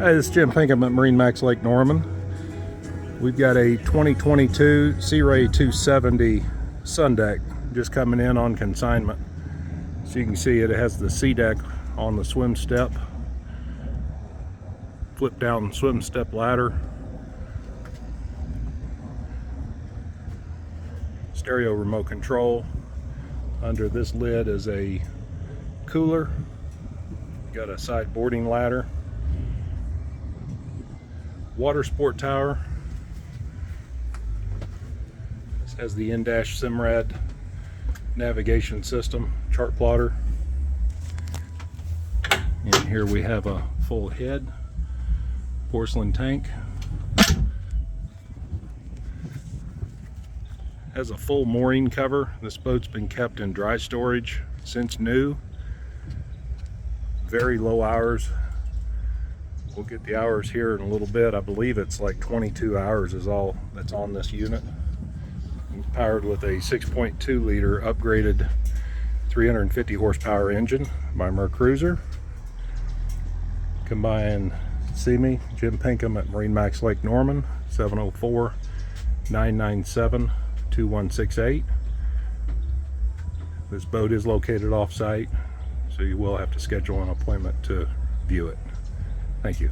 Hi, this is Jim Pinkham at MarineMax Lake Norman. We've got a 2022 Sea Ray 270 SeaDek just coming in on consignment. So you can see it has the SeaDek on the swim step, flip down swim step ladder, stereo remote control. Under this lid is a cooler, got a side boarding ladder, water sport tower. This has the in-dash Simrad navigation system, chart plotter. And here we have a full head, porcelain tank. Has a full mooring cover. This boat's been kept in dry storage since new. Very low hours. We'll get the hours here in a little bit. I believe it's like 22 hours is all that's on this unit. It's powered with a 6.2 liter upgraded 350 horsepower engine by Mercruiser. Come by and see me, Jim Pinkham at MarineMax Lake Norman, 704-997-2168. This boat is located off-site, so you will have to schedule an appointment to view it. Thank you.